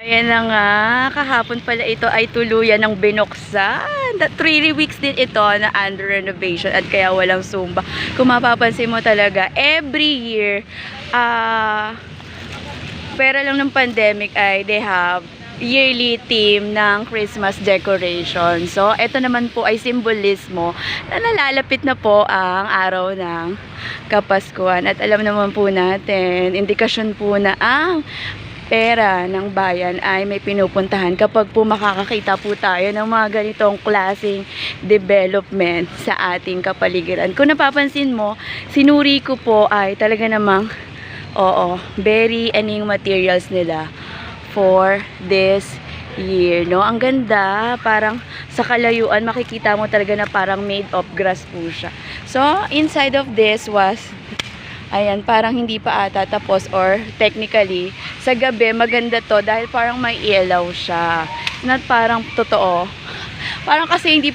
Ayan na nga, kahapon pala ito ay tuluyan ng binuksan. 3 weeks din ito na under renovation at kaya walang Zumba. Kung mapapansin mo talaga, every year, pera lang ng pandemic ay they have yearly theme ng Christmas decoration. So, ito naman po ay simbolismo na nalalapit na po ang araw ng Kapaskuhan. At alam naman po natin, indikasyon po na ang pera ng bayan ay may pinupuntahan kapag po makakakita po tayo ng mga ganitong klaseng development sa ating kapaligiran. Kung napapansin mo, sinuri ko po ay talaga namang very aning materials nila for this year, no? Ang ganda, parang sa kalayuan makikita mo talaga na parang made of grass po siya. So, inside of this was, ayan, parang hindi pa ata tapos or technically, sa gabi maganda to dahil parang may ilaw siya. Not parang totoo. Parang kasi hindi